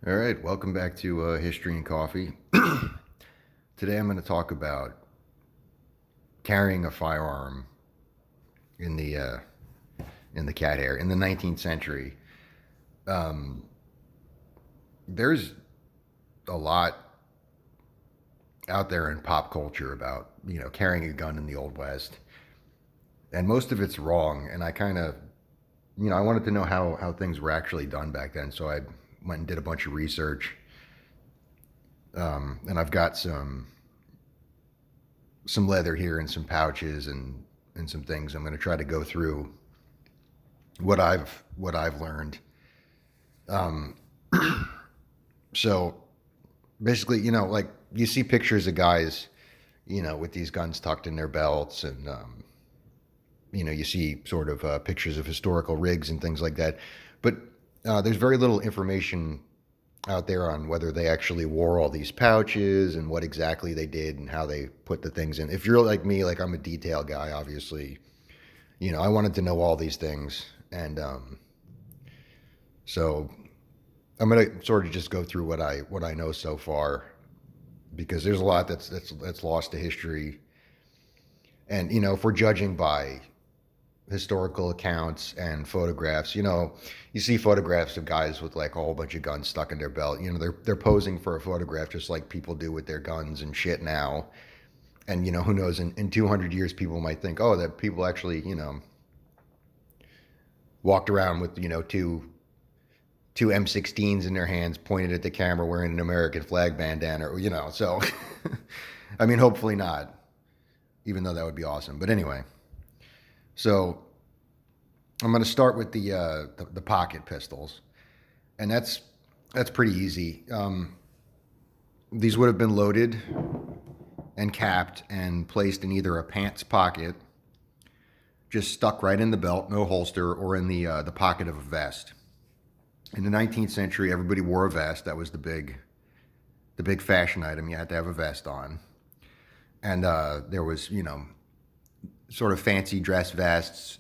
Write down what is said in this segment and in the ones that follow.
All right, welcome back to History and Coffee. Today I'm going to talk about carrying a firearm in the cat hair in the 19th century. Um, there's a lot out there in pop culture about carrying a gun in the Old West, and most of it's wrong. And I kind of I wanted to know how things were actually done back then, so I went and did a bunch of research. And I've got some leather here and some pouches and some things. I'm going to try to go through what I've learned. Um, so basically, like you see pictures of guys, with these guns tucked in their belts, and you see sort of pictures of historical rigs and things like that. But there's very little information out there on whether they actually wore all these pouches and what exactly they did and how they put the things in. If you're like me, like I'm a detail guy, obviously, I wanted to know all these things. And so I'm going to sort of just go through what I know so far, because there's a lot that's lost to history. And, if we're judging by historical accounts and photographs, you see photographs of guys with like a whole bunch of guns stuck in their belt. They're posing for a photograph just like people do with their guns and shit now. And who knows, in 200 years people might think, oh, that people actually walked around with two M16s in their hands, pointed at the camera, wearing an American flag bandana, or so I mean, hopefully not, even though that would be awesome. But anyway, so I'm going to start with the pocket pistols, and that's pretty easy. These would have been loaded and capped and placed in either a pants pocket, just stuck right in the belt, no holster, or in the pocket of a vest. In the 19th century, everybody wore a vest. That was the big fashion item. You had to have a vest on, and there was sort of fancy dress vests,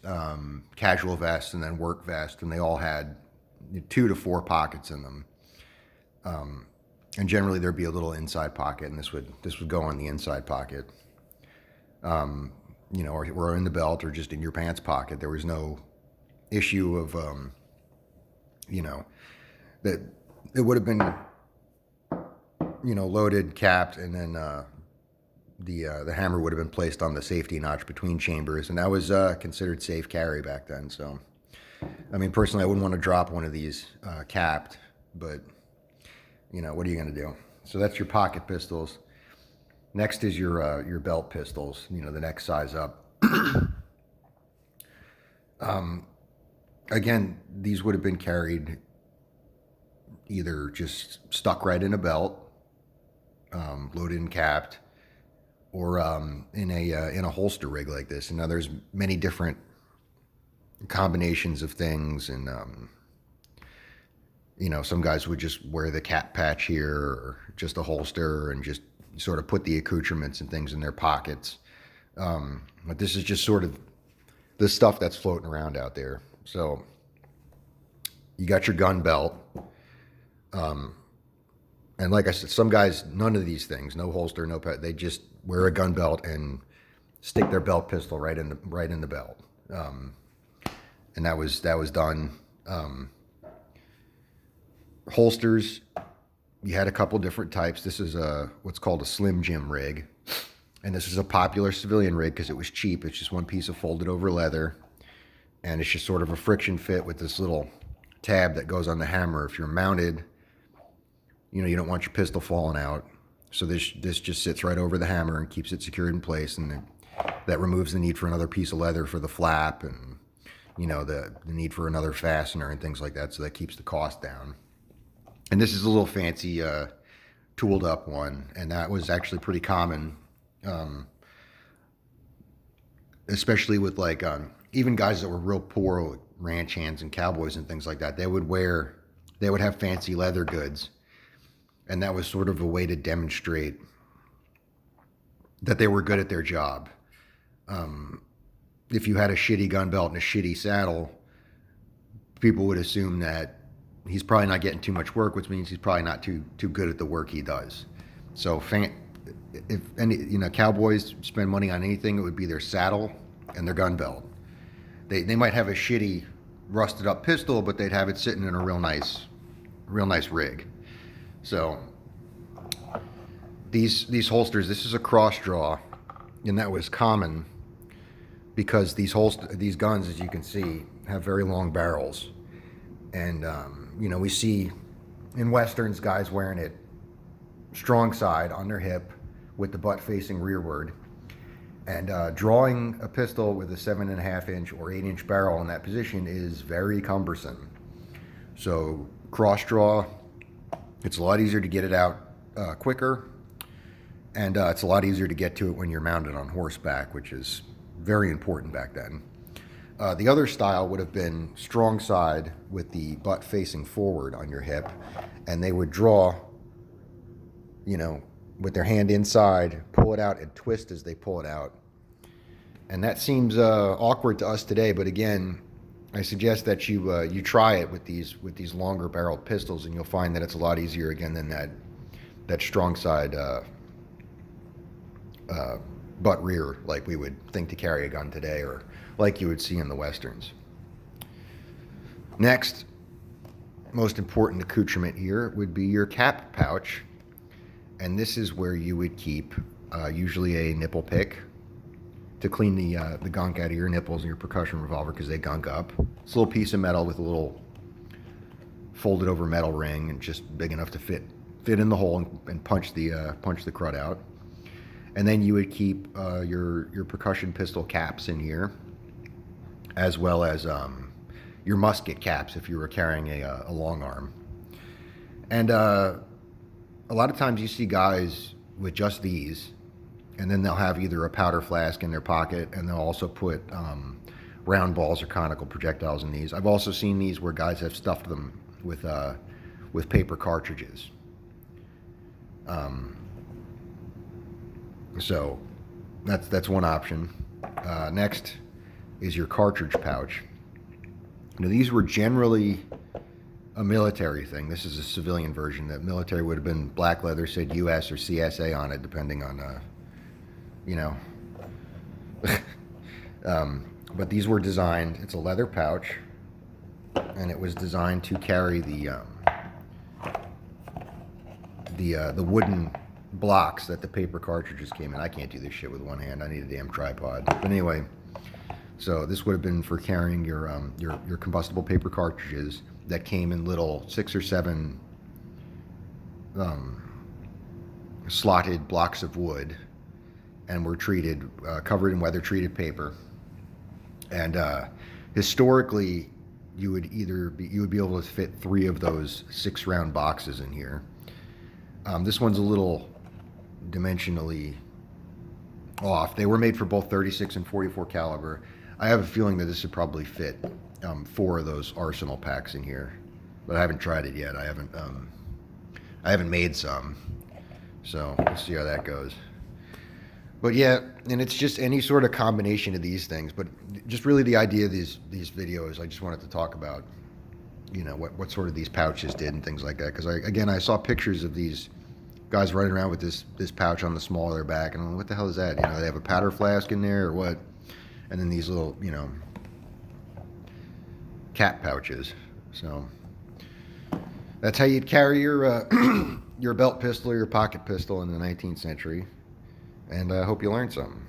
casual vests, and then work vests, and they all had 2 to 4 pockets in them. And generally there'd be a little inside pocket, and this would go in the inside pocket, or in the belt, or just in your pants pocket. There was no issue of, that it would have been, loaded, capped, and then the hammer would have been placed on the safety notch between chambers, and that was considered safe carry back then. So, I mean, personally, I wouldn't want to drop one of these capped, but what are you going to do? So that's your pocket pistols. Next is your belt pistols. The next size up. Again, these would have been carried either just stuck right in a belt, loaded and capped, or in a holster rig like this. And now there's many different combinations of things, and some guys would just wear the cap patch here, or just a holster, and just sort of put the accoutrements and things in their pockets. But this is just sort of the stuff that's floating around out there. So you got your gun belt. And like I said, some guys, none of these things, no holster, no pet, they just wear a gun belt and stick their belt pistol right in the belt. And that was done. Holsters, you had a couple different types. This is what's called a Slim Jim rig. And this is a popular civilian rig because it was cheap. It's just one piece of folded over leather. And it's just sort of a friction fit with this little tab that goes on the hammer. If you're mounted, you don't want your pistol falling out. So this just sits right over the hammer and keeps it secured in place. And that removes the need for another piece of leather for the flap, and, the need for another fastener and things like that. So that keeps the cost down. And this is a little fancy, tooled up one. And that was actually pretty common, especially with like, even guys that were real poor, like ranch hands and cowboys and things like that. They would have fancy leather goods. And that was sort of a way to demonstrate that they were good at their job. If you had a shitty gun belt and a shitty saddle, people would assume that he's probably not getting too much work, which means he's probably not too good at the work he does. So if any cowboys spend money on anything, it would be their saddle and their gun belt. They might have a shitty rusted up pistol, but they'd have it sitting in a real nice rig. So these holsters, this is a cross draw, and that was common because these guns, as you can see, have very long barrels, and we see in westerns guys wearing it strong side on their hip with the butt facing rearward, and drawing a pistol with a 7.5 inch or 8 inch barrel in that position is very cumbersome. So cross draw, it's a lot easier to get it out quicker, and it's a lot easier to get to it when you're mounted on horseback, which is very important back then. The other style would have been strong side with the butt facing forward on your hip, and they would draw, with their hand inside, pull it out and twist as they pull it out. And that seems awkward to us today, but again, I suggest that you try it with these longer barreled pistols, and you'll find that it's a lot easier again than that strong side butt rear like we would think to carry a gun today, or like you would see in the westerns. Next, most important accoutrement here would be your cap pouch, and this is where you would keep usually a nipple pick to clean the gunk out of your nipples and your percussion revolver, because they gunk up. It's a little piece of metal with a little folded over metal ring, and just big enough to fit in the hole and punch the crud out. And then you would keep your percussion pistol caps in here, as well as your musket caps if you were carrying a long arm. And a lot of times you see guys with just these, and then they'll have either a powder flask in their pocket, and they'll also put round balls or conical projectiles in these. I've also seen these where guys have stuffed them with paper cartridges. So that's one option. Next is your cartridge pouch. These were generally a military thing. This is a civilian version. The military would have been black leather, said US or CSA on it, depending on, but these were designed, it's a leather pouch, and it was designed to carry the wooden blocks that the paper cartridges came in. I can't do this shit with one hand. I need a damn tripod. But anyway, so this would have been for carrying your combustible paper cartridges that came in little 6 or 7 slotted blocks of wood, and were treated, covered in weather-treated paper. And historically, you would be able to fit 3 of those 6-round boxes in here. This one's a little dimensionally off. They were made for both 36 and 44 caliber. I have a feeling that this would probably fit 4 of those arsenal packs in here, but I haven't tried it yet. I haven't made some, so we'll see how that goes. But yeah, and it's just any sort of combination of these things. But just really the idea of these videos, I just wanted to talk about, what sort of these pouches did and things like that. Because I saw pictures of these guys running around with this pouch on the small of their back, and I'm like, what the hell is that? They have a powder flask in there or what? And then these little, cap pouches. So that's how you'd carry your your belt pistol or your pocket pistol in the 19th century. And I hope you learned something.